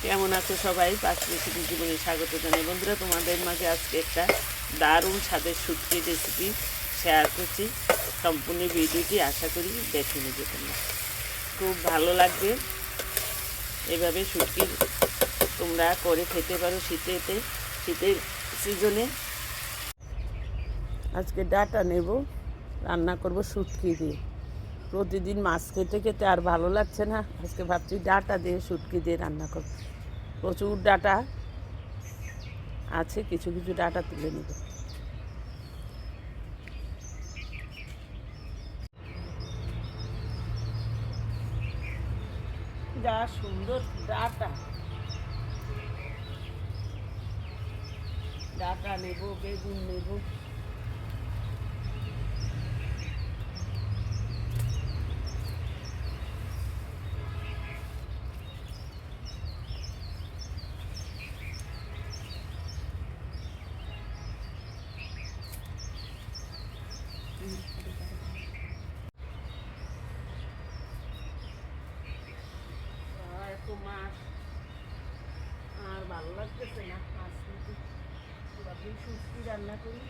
কেমন আছো সবাই? পাঁচ রেসিপি জীবনে স্বাগত জানাই। বন্ধুরা, তোমাদের মাঝে আজকে একটা দারুণ স্বাদের শুটকি রেসিপি শেয়ার করছি। সম্পূর্ণ ভিডিওটি আশা করি দেখে নেবে তোমরা, খুব ভালো লাগবে। এভাবে শুটকি তোমরা করে খেতে পারো শীতের সিজনে। আজকে ডাটা নেব, রান্না করব শুটকি দিয়ে। প্রতিদিন মাছ খেতে খেতে আর ভালো লাগছে না, আজকে ভাবছি ডাটা দিয়ে শুটকি দিয়ে রান্না করব। প্রচুর ডাটা আছে, কিছু কিছু ডাটা তুলে নেব। যা সুন্দর ডাটা, ডাটা নেব, বেগুন নেব। এত মাছ আর ভালো লাগতেছে না, মাছ কিন্তু ভাবছি শুটকি রান্না করি।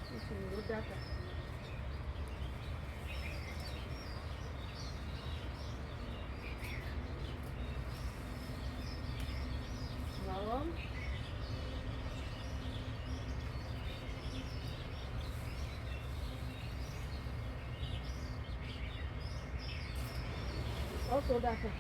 কি সুন্দর ডাটা, নরম। কত ডাটা,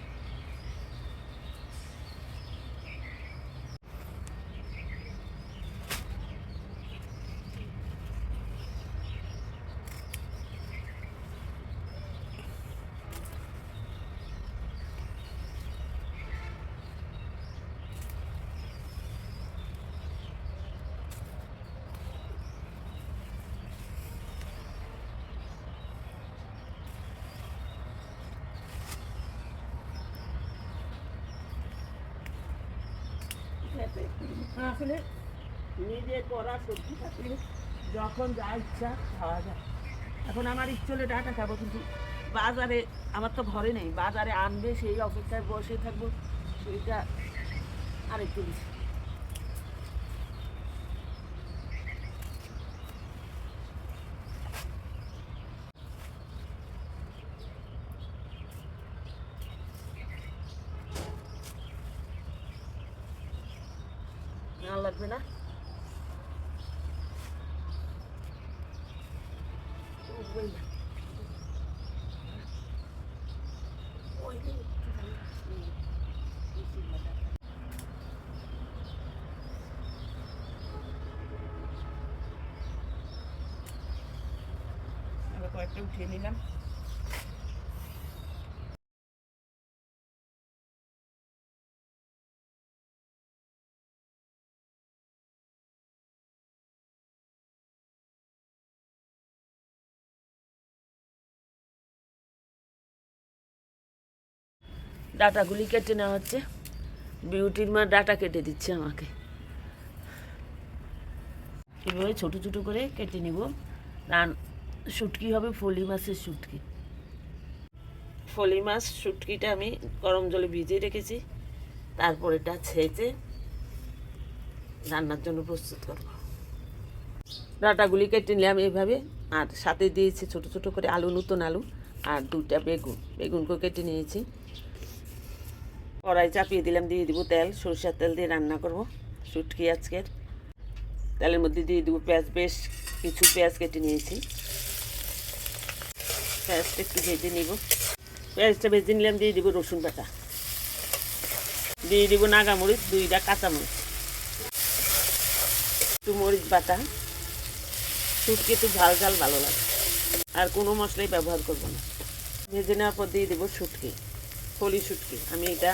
আসলে নিজে করা সবজি থাকলে যখন যা ইচ্ছা খাওয়া যায়। এখন আমার ইচ্ছে হলে ডাটা খাবো, কিন্তু বাজারে আমার তো ঘরে নেই, বাজারে আনবে সেই অপেক্ষায় বসে থাকবো, সেইটা আরেকটু বেশি না লাগবে না। কয়েকটা উঠিয়ে নিলাম। ডাটাগুলি কেটে নেওয়া হচ্ছে, বিউটির মা ডাটা কেটে দিচ্ছে আমাকে। এভাবে ছোটো ছোটো করে কেটে নিব। শুটকি হবে ফলি মাছের শুটকি। ফলি মাছ শুটকিটা আমি গরম জলে ভিজিয়ে রেখেছি, তারপর এটা ছেঁচে রান্নার জন্য প্রস্তুত করব। ডাটাগুলি কেটে নিলাম এইভাবে, আর সাথে দিয়েছি ছোটো ছোটো করে আলু, নতুন আলু, আর দুটা বেগুনকে কেটে নিয়েছি। কড়াই চাপিয়ে দিলাম, দিয়ে দিব তেল। সরষের তেল দিয়ে রান্না করব শুটকি আজকের। তেলের মধ্যে দিয়ে দেবো পেঁয়াজ, বেশ কিছু পেঁয়াজ কেটে নিয়েছি। পেঁয়াজটা একটু ভেজে নিব। পেঁয়াজটা ভেজে নিলাম, দিয়ে দিব রসুন বাটা, দিয়ে দিব নাগামরিচ, 2টা কাঁচামরিচ, একটু মরিচ বাটা। শুটকি একটু ঝাল ঝাল ভালো লাগে, আর কোনো মশলাই ব্যবহার করব না। ভেজে নেওয়ার পর দিয়ে দেবো শুটকি, ফলি শুটকি। আমি এটা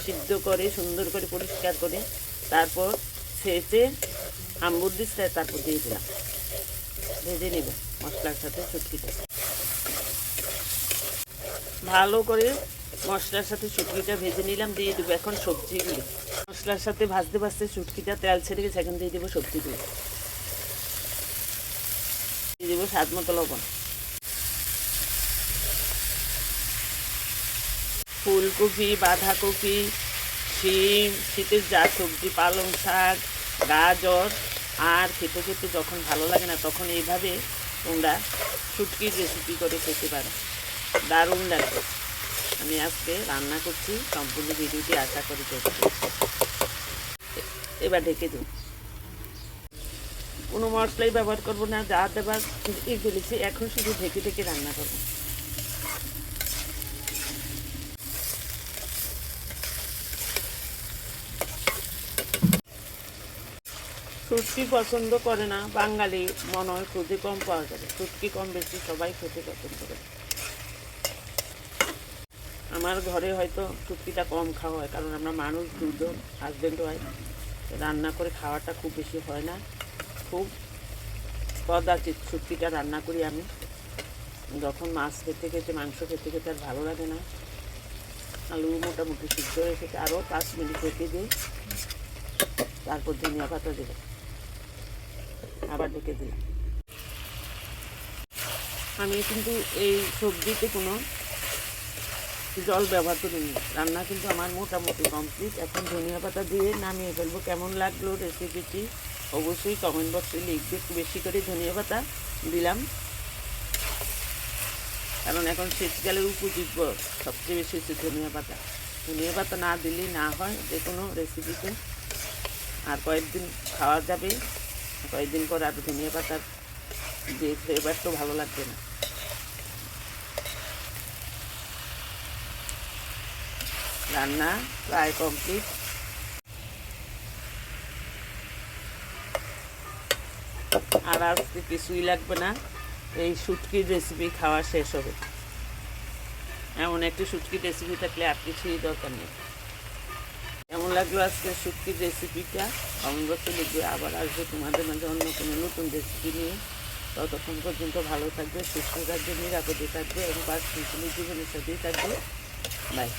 সিদ্ধ করে সুন্দর করে পরিষ্কার করে তারপর ছেঁচে আম্বুর দিচ্ছে, তারপর দিয়ে দিলাম। ভেজে নেব মশলার সাথে শুটকিটা, ভালো করে মশলার সাথে শুটকিটা ভেজে নিলাম। দিয়ে দেবো এখন সবজিগুলি। মশলার সাথে ভাজতে ভাজতে শুটকিটা তেল ছেড়ে গেছে, এখন দিয়ে দেবো সবজিগুলো। দিয়ে দেবো স্বাদ মতো লবণ, ফুলকপি, বাঁধাকপি, শিম, শীতের যা সবজি, পালং শাক, গাজর। আর খেতে খেতে যখন ভালো লাগে না তখন এইভাবে তোমরা শুটকির রেসিপি করে খেতে পারো, দারুণ লাগবে। আমি আজকে রান্না করছি, সম্পূর্ণ ভিডিওটি আশা করি দেখতে। এবার ঢেকে দেব, কোনো মশলাই ব্যবহার করবো না, যা দেবার দিয়ে ফেলেছি, এখন শুধু ঢেকে ঢেকে রান্না করবো। শুটকি পছন্দ করে না বাঙালি মনে হয় খুবই কম পাওয়া যাবে। শুটকি কম বেশি সবাই খেতে পছন্দ করে। আমার ঘরে হয়তো শুটকিটা কম খাওয়া হয়, কারণ আমরা মানুষ দুজন, হাজব্যান্ড ওয়াইফ, রান্না করে খাওয়াটা খুব বেশি হয় না। খুব কদাচিৎ শুটকিটা রান্না করি আমি, যখন মাছ খেতে খেতে, মাংস খেতে খেতে আর ভালো লাগে না। আলু মোটামুটি সিদ্ধ হয়ে খেতে আরও 5 মিনিট রেখে দিই, তারপর ধনিয়া পাতা দেবো, আবার ঢেকে দিলাম। আমি কিন্তু এই সবজিতে কোনো জল ব্যবহার করিনি, রান্না কিন্তু আমার মোটামুটি কমপ্লিট। এখন ধনিয়া পাতা দিয়ে নামিয়ে ফেলবো। কেমন লাগলো রেসিপিটি অবশ্যই কমেন্ট বক্সে লিখবে। একটু বেশি করে ধনিয়া পাতা দিলাম, কারণ এখন শীতকালের উপযোগ্য সবচেয়ে বেশি হচ্ছে ধনিয়া পাতা। ধনিয়া পাতা না দিলেই না হয় যে কোনো রেসিপিতে। আর কয়েকদিন খাওয়া যাবে, কয়েকদিন পর আর ধনিয়া পাতার যে ফ্লেভারটা ভালো লাগবে না। রান্না প্রায় কমপ্লিট। আর আজকে কিছুই লাগবে না, এই শুটকির রেসিপি খাওয়া শেষ হবে। এমন একটি শুটকির রেসিপি থাকলে আর কিছুই দরকার নেই। কেমন লাগলো আজকে শুটকির রেসিপিটা কমেন্ট বক্সে লিখবে। আবার আসবে তোমাদের মাঝে অন্য কোনো নতুন রেসিপি নিয়ে। ততক্ষণ পর্যন্ত ভালো থাকবে, সুস্থ থাকবে, নিরাপদে থাকবে এবং বাস্তব জীবনের সাথেই থাকবে। বাই।